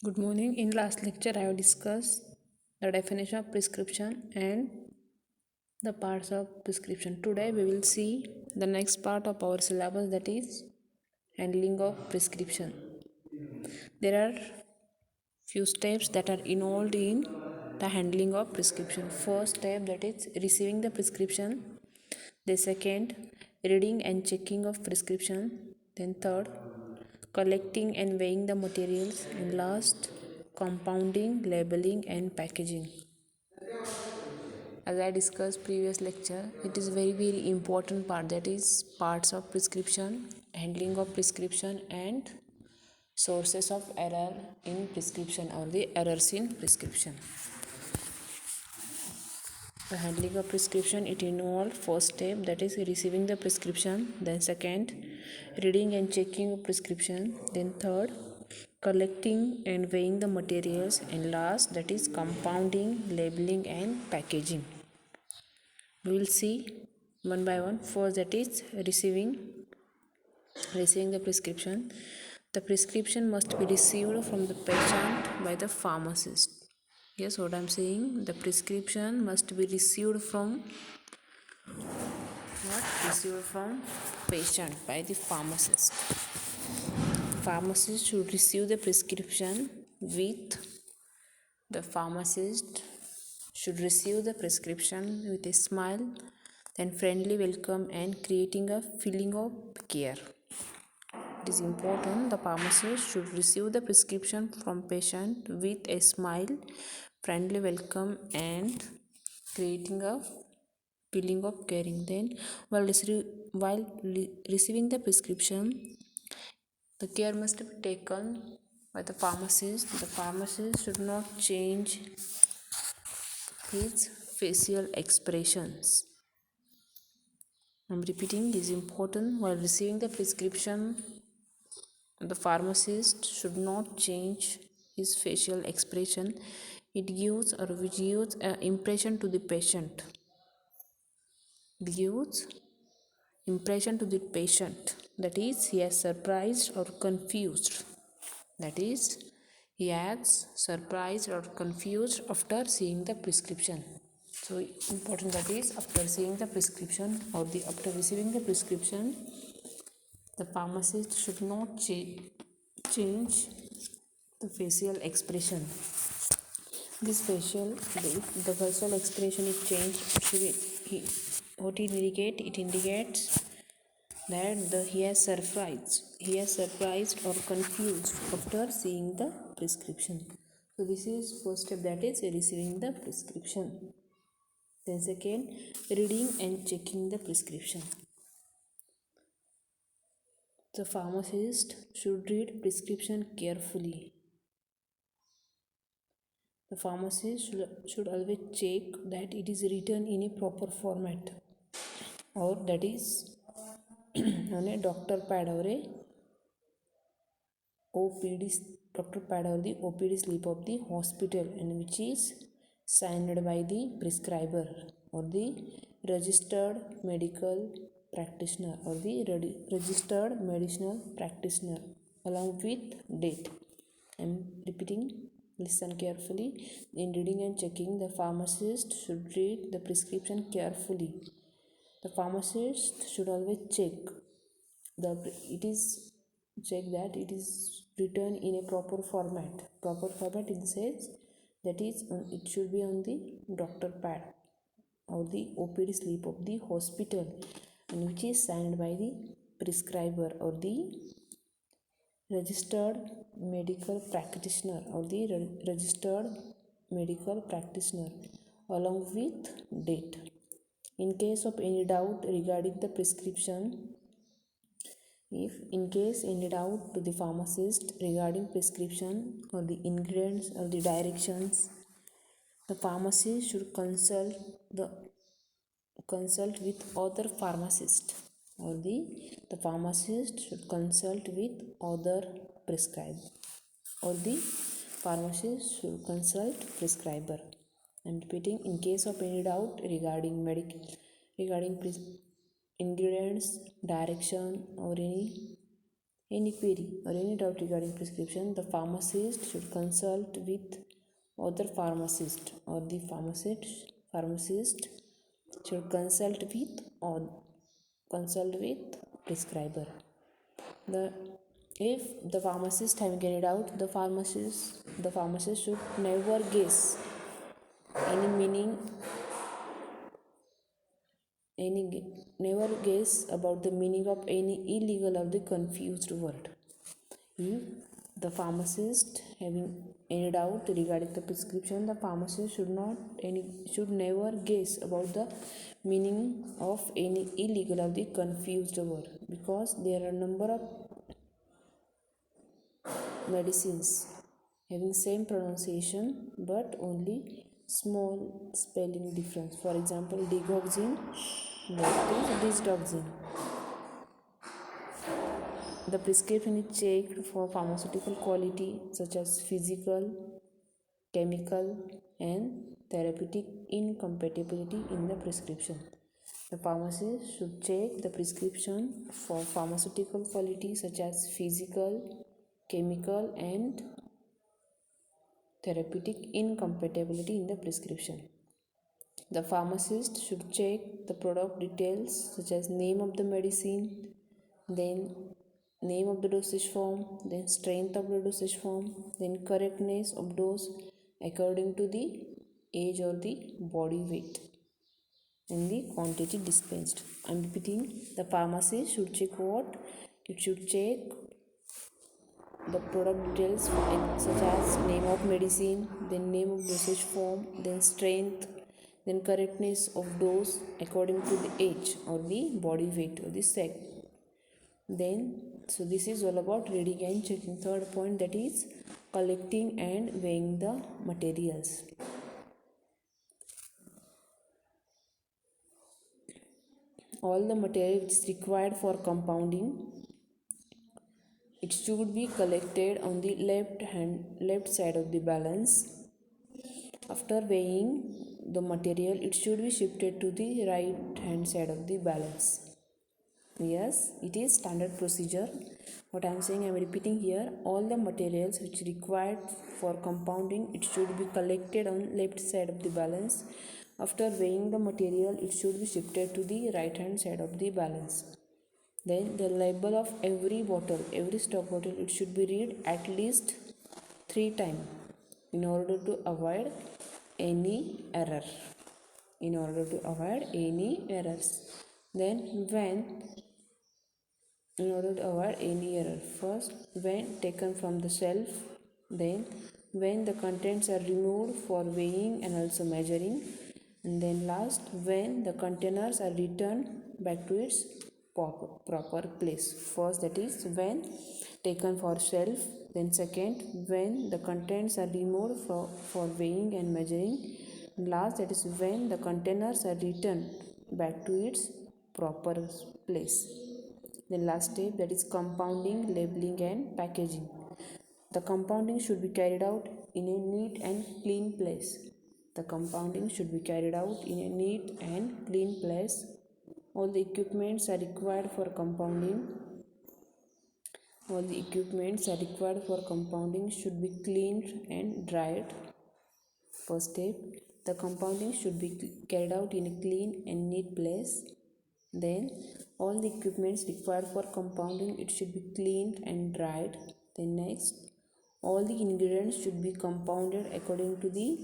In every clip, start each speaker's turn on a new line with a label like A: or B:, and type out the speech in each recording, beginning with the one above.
A: Good morning. In last lecture, I have discussed the definition of prescription and the parts of prescription. Today, we will see the next part of our syllabus, that is handling of prescription. There are few steps that are involved in the handling of prescription. First step, that is receiving the prescription. The second, reading and checking of prescription. Then third, collecting and weighing the materials. And last, compounding, labeling and packaging. As I discussed previous lecture, it is very important part, that is parts of prescription, handling of prescription and sources of error in prescription or the errors in prescription. The handling of prescription, it involves first step, that is receiving the prescription. Then second, reading and checking of prescription. Then third, collecting and weighing the materials. And last, that is compounding, labeling and packaging. We will see one by one. First, that is receiving the prescription. The prescription must be received from the patient by the pharmacist. Yes, what I'm saying, the prescription must be received from patient by the pharmacist. Pharmacist should receive the prescription with the pharmacist should receive the prescription with a smile, then friendly welcome and creating a feeling of care. It is important, the pharmacist should receive the prescription from patient with a smile, friendly welcome and creating a feeling of caring. Then while receiving the prescription, the care must be taken by the pharmacist. The pharmacist should not change his facial expressions. I'm repeating, this is important. While receiving the prescription, the pharmacist should not change his facial expression. It gives an impression to the patient. It gives impression to the patient, that is, he is surprised or confused. That is, he acts surprised or confused after seeing the prescription. So important, that is, after seeing the prescription or after receiving the prescription, the pharmacist should not change the facial expression. This the facial expression is changed. What it indicates? It indicates that he has surprised or confused after seeing the prescription. So this is first step, that is receiving the prescription. Then second, reading and checking the prescription. The pharmacist should read prescription carefully. The pharmacist should always check that it is written in a proper format, or that is on a doctor pad or a OPD doctor pad or the OPD slip of the hospital, and which is signed by the prescriber or the registered medical practitioner or the registered medicinal practitioner along with date. I am repeating, listen carefully. In reading and checking, the pharmacist should read the prescription carefully. The pharmacist should always check that it is written in a proper format. Proper format in the sense that is it should be on the doctor pad or the OPD slip of the hospital, and which is signed by the prescriber or the registered medical practitioner or the registered medical practitioner along with date. In case of any doubt regarding the prescription, if in case any doubt to the pharmacist regarding prescription or the ingredients or the directions, the pharmacist should consult with other pharmacist, or the pharmacist should consult with other prescriber, or the pharmacist should consult prescriber. I'm repeating, in case of any doubt regarding ingredients, direction or any any query or any doubt regarding prescription, the pharmacist should consult with other pharmacist, or the pharmacist should consult with prescriber. If the pharmacist having any doubt, the pharmacist should any meaning never guess about the meaning of any illegal or the confused word. If the pharmacist having any doubt regarding the prescription, the pharmacist should never guess about the meaning of any illegal or the confused word, because there are a number of medicines having same pronunciation but only small spelling difference. For example, digoxin versus disdoxin. The prescription is checked for pharmaceutical quality such as physical, chemical, and therapeutic incompatibility in the prescription. The pharmacist should check the prescription for pharmaceutical quality such as physical, chemical, and therapeutic incompatibility in the prescription. The pharmacist should check the product details such as name of the medicine, then name of the dosage form, then strength of the dosage form, then correctness of dose according to the age or the body weight, and the quantity dispensed. I am repeating, the pharmacist should check what? It should check the product details such as name of medicine, then name of dosage form, then strength, then correctness of dose according to the age or the body weight or the sex. Then, so this is all about reading and checking. Third point, that is collecting and weighing the materials. All the material which is required for compounding, it should be collected on the left side of the balance. After weighing the material, it should be shifted to the right hand side of the balance. Yes, it is standard procedure. What I am saying, I am repeating here. All the materials which required for compounding, it should be collected on left side of the balance. After weighing the material, it should be shifted to the right hand side of the balance. Then the label of every stock bottle, it should be read at least 3 times in order to avoid any error. Then in order to avoid any error, first, when taken from the shelf, then when the contents are removed for weighing and also measuring, and then last, when the containers are returned back to its proper place. First, that is when taken for shelf, then second, when the contents are removed for weighing and measuring, and last, that is when the containers are returned back to its proper place. Then last step, that is compounding, labeling and packaging. The compounding should be carried out in a neat and clean place. All the equipments are required for compounding. Should be cleaned and dried. First step, the compounding should be carried out in a clean and neat place. Then all the equipments required for compounding, it should be cleaned and dried. Then next, all the ingredients should be compounded according to the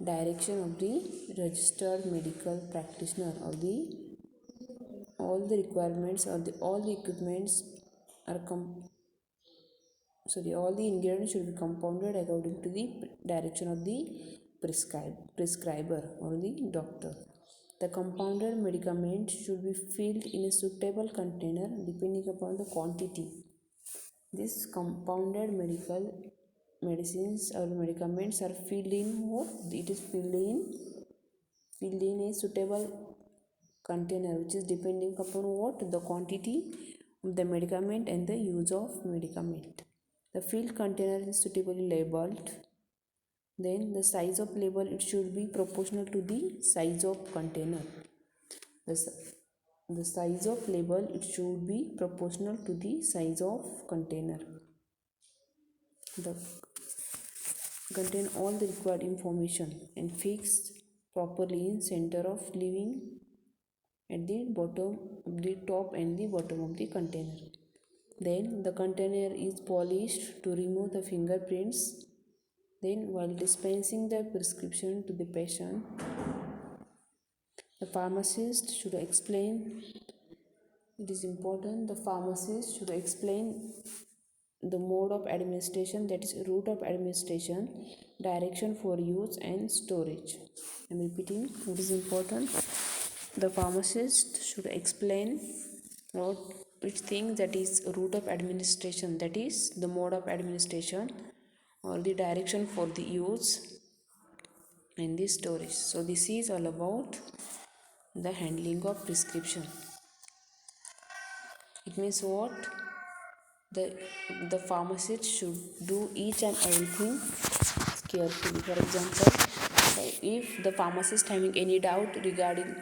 A: direction of the registered medical practitioner, or all the ingredients should be compounded according to the direction of the prescriber or the doctor. The compounded medicaments should be filled in a suitable container depending upon the quantity. These compounded medicines or medicaments are filled in a suitable container, which is depending upon the quantity of the medicament and the use of medicament. The filled container is suitably labeled. Then the size of label, it should be proportional to the size of container. the size of label, it should be proportional to the size of container. The contain all the required information and fixed properly in center of living at the bottom, the top and the bottom of the container. Then the container is polished to remove the fingerprints. Then while dispensing the prescription to the patient, the pharmacist should explain, it is important, the pharmacist should explain the mode of administration, that is route of administration, direction for use and storage. I'm repeating, it is important, the pharmacist should explain what which thing, that is route of administration, that is the mode of administration or the direction for the use and the storage. So this is all about the handling of prescription. It means what? The pharmacist should do each and everything carefully. For example, if the pharmacist having any doubt regarding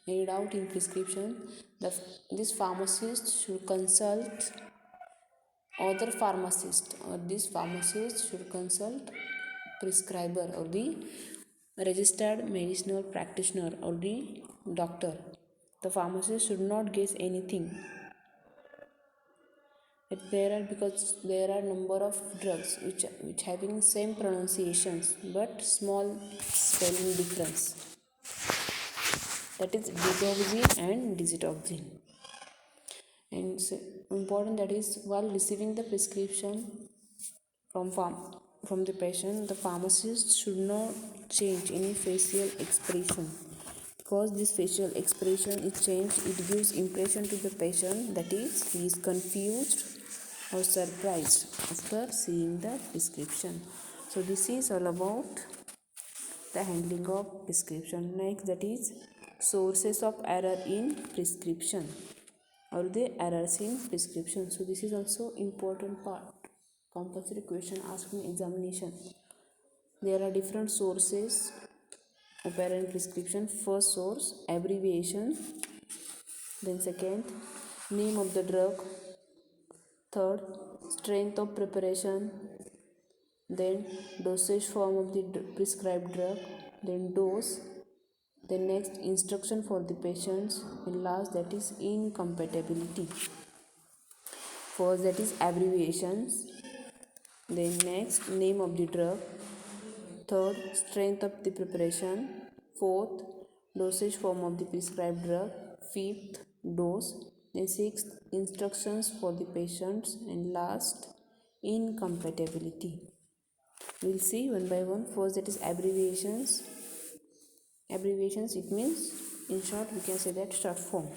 A: any doubt in prescription, this pharmacist should consult other pharmacist, or this pharmacist should consult prescriber or the registered medicinal practitioner or the doctor. The pharmacist should not guess anything. Because there are number of drugs which having same pronunciations but small spelling difference, that is digoxin and digitoxin. And so important, that is while receiving the prescription from the patient, the pharmacist should not change any facial expression, because this facial expression is changed, it gives impression to the patient that is he is confused or surprised after seeing the prescription. So this is all about the handling of prescription. Next, that is sources of error in prescription or the errors in prescription. So this is also important part, compulsory question asked in examination. There are different sources of error in prescription. First source, abbreviation. Then second, name of the drug. Third, strength of preparation. Then dosage form of the prescribed drug. Then dose. Then next, instruction for the patients. And last, that is incompatibility. First, that is abbreviations. Then next, name of the drug. Third, strength of the preparation. Fourth, dosage form of the prescribed drug. Fifth, dose. Then sixth, instructions for the patients. And last, incompatibility. We'll see one by one. First, that is abbreviations. Abbreviations, it means, in short, we can say that short form.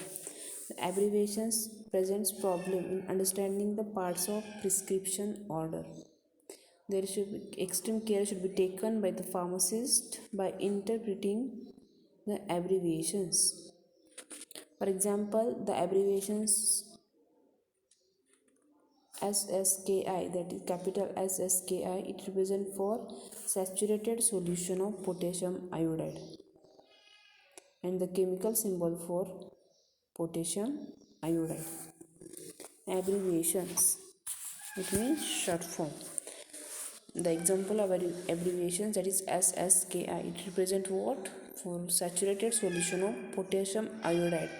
A: The abbreviations presents problem in understanding the parts of prescription order. There should be extreme care should be taken by the pharmacist by interpreting the abbreviations. For example, the abbreviations SSKI, that is capital SSKI, it represents for saturated solution of potassium iodide, and the chemical symbol for potassium iodide. Abbreviations, it means short form. The example of abbreviations, that is SSKI, it represents what? For saturated solution of potassium iodide,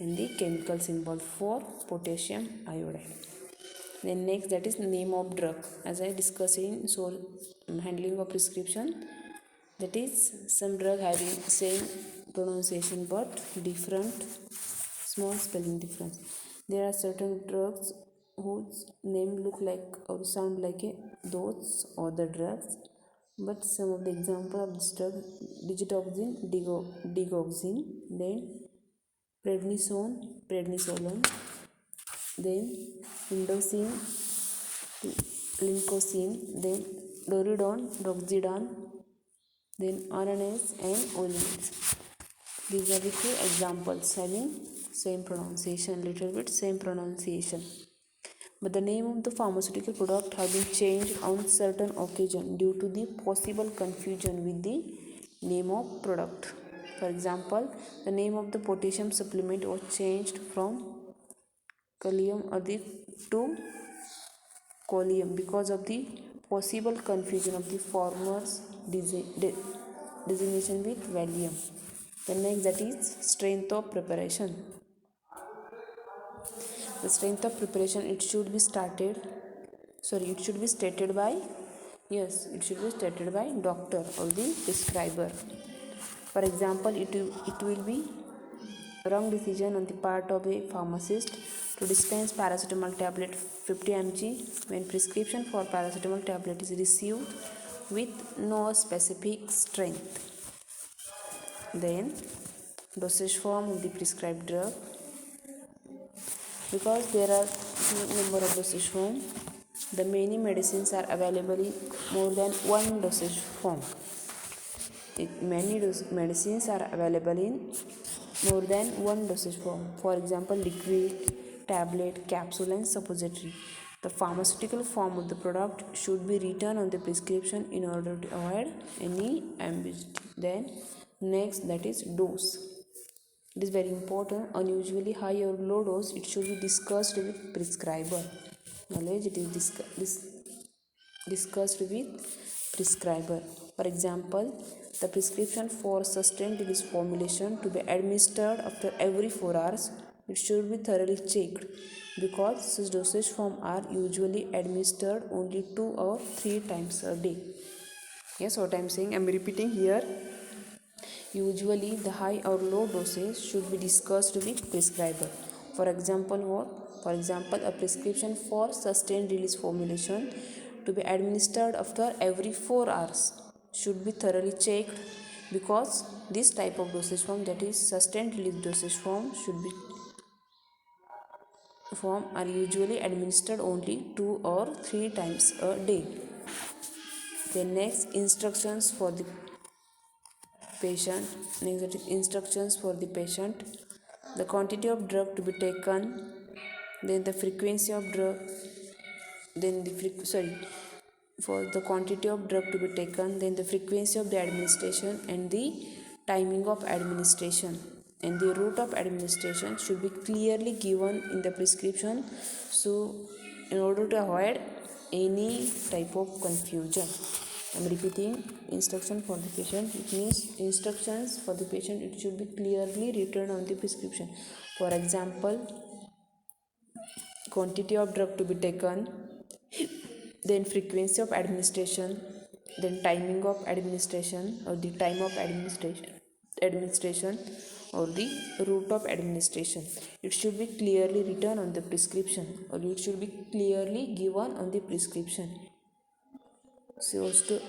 A: and the chemical symbol for potassium iodide. Then next, that is name of drug. As I discussed in handling of prescription, that is some drug having same pronunciation but different small spelling difference. There are certain drugs whose name look like or sound like those other drugs, but some of the example of this drug: digitoxin, digoxin, then prednisolone, then indocin, lincocin, then doridone, roxidone, then RNase and Olinides. These are the two examples having same pronunciation, little bit same pronunciation. But the name of the pharmaceutical product have been changed on certain occasion due to the possible confusion with the name of product. For example, the name of the potassium supplement was changed from Kalium to Collium because of the possible confusion of the former's designation with Valium. The next, that is strength of preparation. The strength of preparation, it should be stated by doctor or the prescriber. For example, it will be wrong decision on the part of a pharmacist to dispense paracetamol tablet 50 mg when prescription for paracetamol tablet is received with no specific strength. Then dosage form of the prescribed drug, because there are number of dosage form, the many medicines are available in more than one dosage form. Many medicines are available in more than one dosage form. For example, liquid, tablet, capsule and suppository. The pharmaceutical form of the product should be written on the prescription in order to avoid any ambiguity. Then next, that is dose. It is very important. Unusually high or low dose, it should be discussed with prescriber. Knowledge, it is discussed with prescriber. For example, the prescription for sustained release formulation to be administered after every 4 hours, it should be thoroughly checked, because such dosage forms are usually administered only 2 or 3 times a day. Yes, what I am saying, I am repeating here. Usually the high or low dosage should be discussed with prescriber. For example, what? For example, a prescription for sustained release formulation to be administered after every 4 hours should be thoroughly checked, because this type of dosage form, that is sustained release dosage form, are usually administered only 2 or 3 times a day. The next, instructions for the patient. Next, instructions for the patient. The quantity of drug to be taken, then the frequency of drug, for the quantity of drug to be taken, then the frequency of the administration and the timing of administration, and the route of administration should be clearly given in the prescription, so in order to avoid any type of confusion. I am repeating, instruction for the patient, it means instructions for the patient, it should be clearly written on the prescription. For example, quantity of drug to be taken, then frequency of administration, then timing of administration or the time of administration or the route of administration. It should be clearly written on the prescription, or it should be clearly given on the prescription, so as to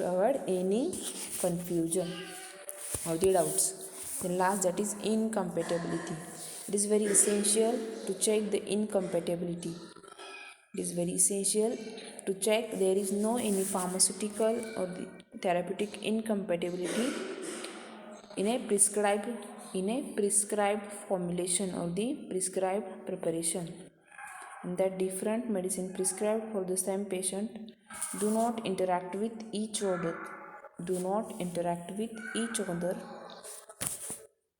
A: avoid any confusion or the doubts. Then last, that is incompatibility. It is very essential to check the incompatibility. It is very essential to check there is no any pharmaceutical or the therapeutic incompatibility in a prescribed formulation or the prescribed preparation, and that different medicine prescribed for the same patient do not interact with each other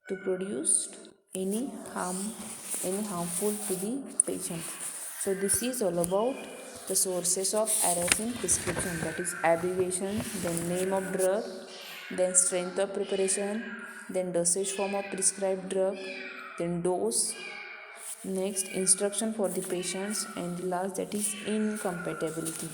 A: to produce any harmful to the patient. So this is all about the sources of errors in prescription, that is abbreviation, then name of drug, then strength of preparation, then dosage form of prescribed drug, then dose, next instruction for the patients, and the last, that is incompatibility.